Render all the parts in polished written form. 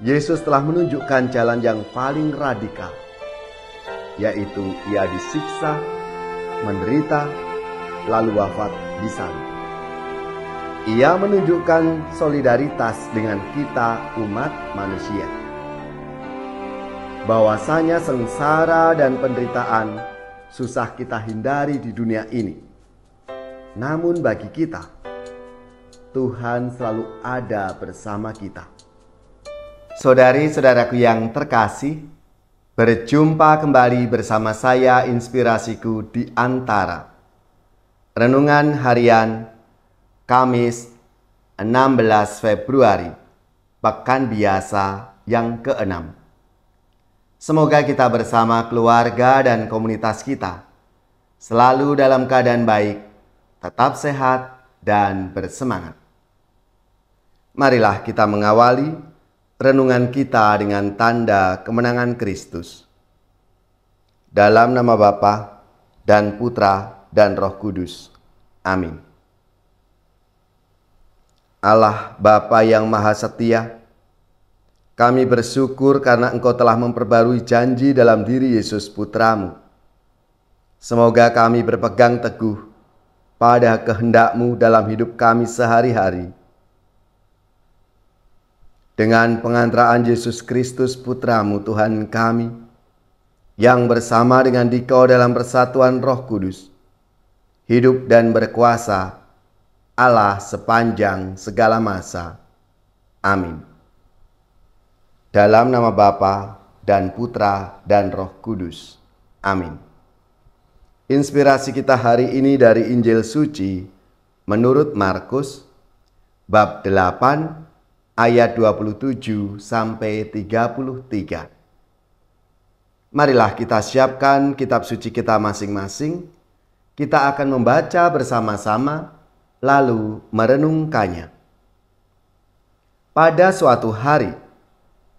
Yesus telah menunjukkan jalan yang paling radikal, yaitu Ia disiksa, menderita, lalu wafat di salib. Ia menunjukkan solidaritas dengan kita umat manusia. Bahwasanya sengsara dan penderitaan susah kita hindari di dunia ini. Namun bagi kita, Tuhan selalu ada bersama kita. Saudari-saudaraku yang terkasih, berjumpa kembali bersama saya Inspirasiku di Antara. Renungan harian Kamis 16 Februari, Pekan Biasa yang ke-6. Semoga kita bersama keluarga dan komunitas kita selalu dalam keadaan baik, tetap sehat, dan bersemangat. Marilah kita mengawali renungan kita dengan tanda kemenangan Kristus. Dalam nama Bapa dan Putra dan Roh Kudus. Amin. Allah Bapa yang Maha Setia, kami bersyukur karena Engkau telah memperbarui janji dalam diri Yesus Putra-Mu. Semoga kami berpegang teguh pada kehendak-Mu dalam hidup kami sehari-hari. Dengan pengantaraan Yesus Kristus Putra-Mu Tuhan kami, yang bersama dengan Dikau dalam persatuan Roh Kudus, hidup dan berkuasa Allah sepanjang segala masa. Amin. Dalam nama Bapa dan Putra dan Roh Kudus. Amin. Inspirasi kita hari ini dari Injil Suci menurut Markus bab 8 ayat 27 sampai 33. Marilah kita siapkan kitab suci kita masing-masing. Kita akan membaca bersama-sama lalu merenungkannya. Pada suatu hari,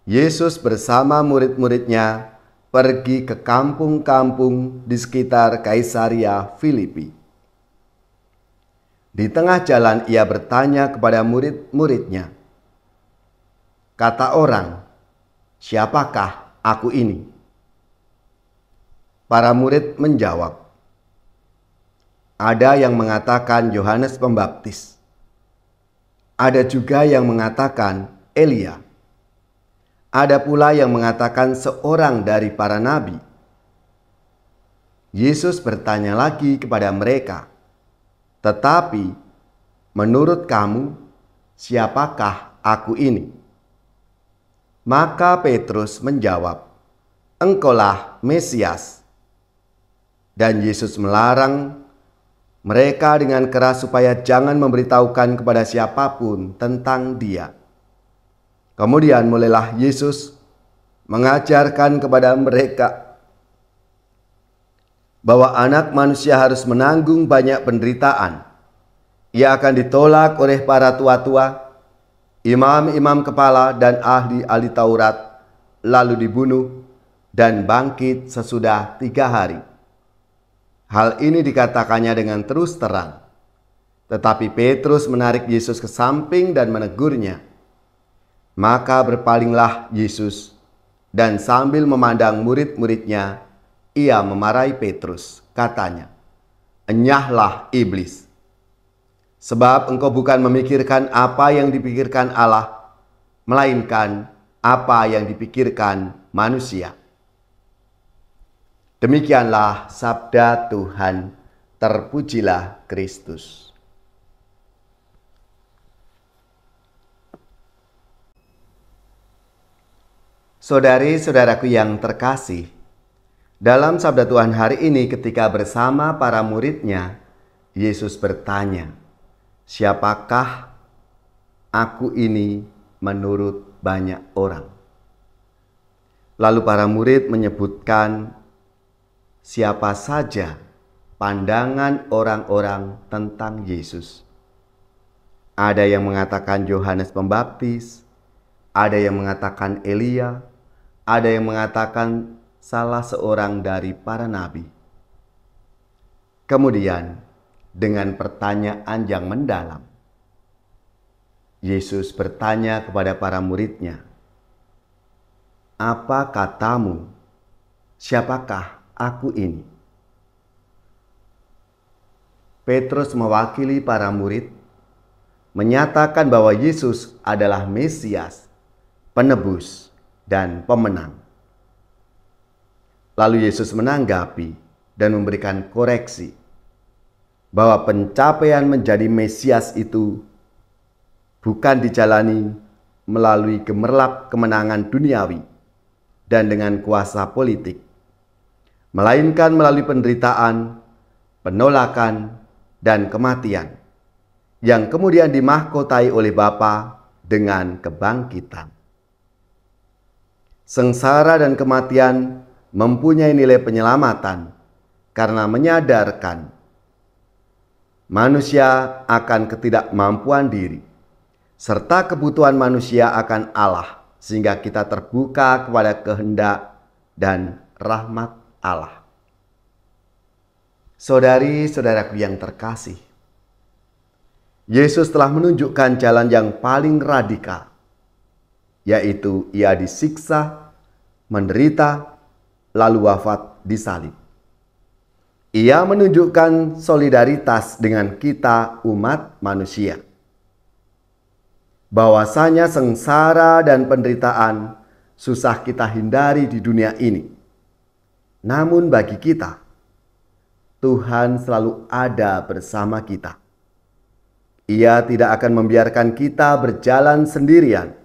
Yesus bersama murid-muridnya pergi ke kampung-kampung di sekitar Kaisaria Filipi. Di tengah jalan ia bertanya kepada murid-muridnya, "Kata orang, siapakah aku ini?" Para murid menjawab, "Ada yang mengatakan Yohanes Pembaptis. Ada juga yang mengatakan Elia. Ada pula yang mengatakan seorang dari para nabi." Yesus bertanya lagi kepada mereka, "Tetapi menurut kamu, siapakah aku ini?" Maka Petrus menjawab, "Engkaulah Mesias." Dan Yesus melarang mereka dengan keras supaya jangan memberitahukan kepada siapapun tentang Dia. Kemudian mulailah Yesus mengajarkan kepada mereka bahwa Anak Manusia harus menanggung banyak penderitaan. Ia akan ditolak oleh para tua-tua, imam-imam kepala dan ahli-ahli Taurat, lalu dibunuh dan bangkit sesudah 3 hari. Hal ini dikatakannya dengan terus terang. Tetapi Petrus menarik Yesus ke samping dan menegurnya. Maka berpalinglah Yesus, dan sambil memandang murid-muridnya, ia memarahi Petrus. Katanya, "Enyahlah iblis, sebab engkau bukan memikirkan apa yang dipikirkan Allah, melainkan apa yang dipikirkan manusia." Demikianlah sabda Tuhan. Terpujilah Kristus. Saudari-saudaraku yang terkasih, dalam sabda Tuhan hari ini ketika bersama para muridnya, Yesus bertanya, "Siapakah aku ini menurut banyak orang?" Lalu para murid menyebutkan siapa saja pandangan orang-orang tentang Yesus. Ada yang mengatakan Yohanes Pembaptis, ada yang mengatakan Elia, ada yang mengatakan salah seorang dari para nabi. Kemudian, dengan pertanyaan yang mendalam, Yesus bertanya kepada para muridnya, Apa katamu? Siapakah aku ini?" Petrus mewakili para murid, menyatakan bahwa Yesus adalah Mesias, penebus, dan pemenang. Lalu Yesus menanggapi dan memberikan koreksi bahwa pencapaian menjadi Mesias itu bukan dijalani melalui gemerlap kemenangan duniawi dan dengan kuasa politik, melainkan melalui penderitaan, penolakan, dan kematian yang kemudian dimahkotai oleh Bapa dengan kebangkitan. Sengsara dan kematian mempunyai nilai penyelamatan karena menyadarkan manusia akan ketidakmampuan diri serta kebutuhan manusia akan Allah, sehingga kita terbuka kepada kehendak dan rahmat Allah. Saudari-saudaraku yang terkasih, Yesus telah menunjukkan jalan yang paling radikal, yaitu Ia disiksa, menderita, lalu wafat di salib. Ia menunjukkan solidaritas dengan kita umat manusia, bahwasanya sengsara dan penderitaan susah kita hindari di dunia ini. Namun bagi kita, Tuhan selalu ada bersama kita. Ia tidak akan membiarkan kita berjalan sendirian.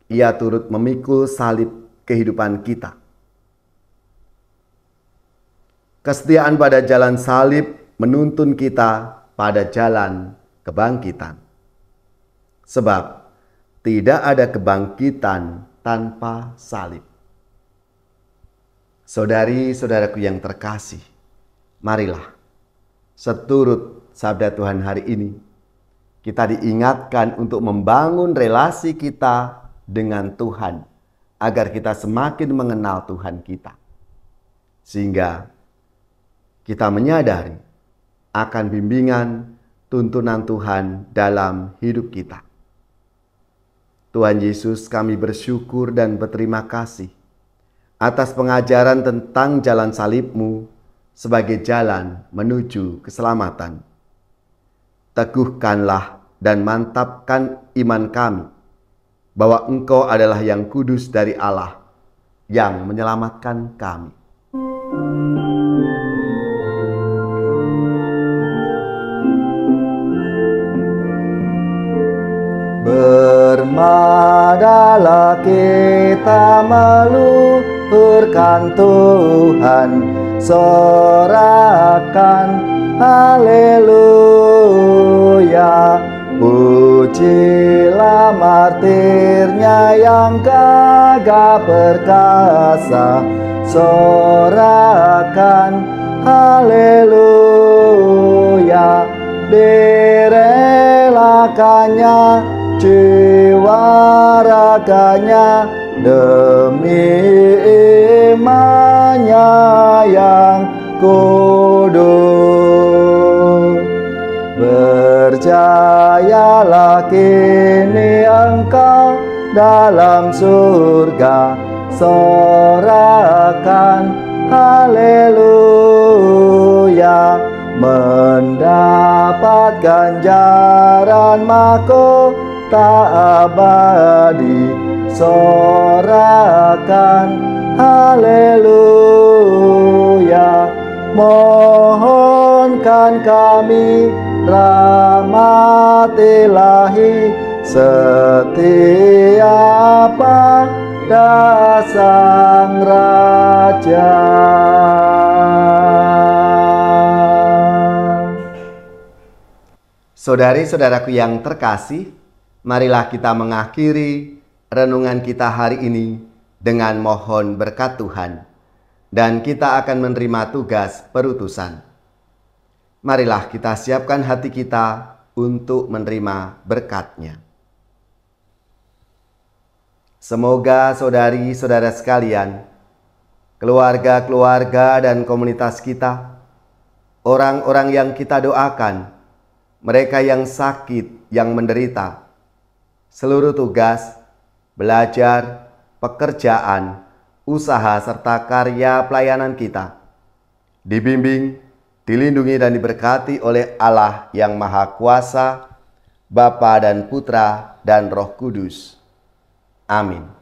Ia turut memikul salib kehidupan kita. Kesetiaan pada jalan salib menuntun kita pada jalan kebangkitan. Sebab tidak ada kebangkitan tanpa salib. Saudari-saudaraku yang terkasih, marilah seturut sabda Tuhan hari ini, kita diingatkan untuk membangun relasi kita dengan Tuhan, agar kita semakin mengenal Tuhan kita. Sehingga kita menyadari akan bimbingan tuntunan Tuhan dalam hidup kita. Tuhan Yesus, kami bersyukur dan berterima kasih atas pengajaran tentang jalan salib-Mu sebagai jalan menuju keselamatan. Teguhkanlah dan mantapkan iman kami bahwa Engkau adalah yang kudus dari Allah yang menyelamatkan kami. Bermadalah kita meluhurkan Tuhan, sorakan haleluya. Pujilah martirnya yang gagah perkasa, sorakan haleluya. Direlakannya jiwa raganya demi imannya yang kudus. Berjayalah kini engkau dalam surga, sorakan haleluya. Mendapat ganjaran mahkota abadi, sorakan haleluya. Mohonkan kami rahmat ilahi setia pada Sang Raja. Saudari-saudaraku yang terkasih, marilah kita mengakhiri renungan kita hari ini dengan mohon berkat Tuhan, dan kita akan menerima tugas perutusan. Marilah kita siapkan hati kita untuk menerima berkat-Nya. Semoga saudari-saudara sekalian, keluarga-keluarga dan komunitas kita, orang-orang yang kita doakan, mereka yang sakit, yang menderita, seluruh tugas, belajar, pekerjaan, usaha, serta karya pelayanan kita. Dibimbing, dilindungi dan diberkati oleh Allah yang Maha Kuasa, Bapa dan Putra dan Roh Kudus. Amin.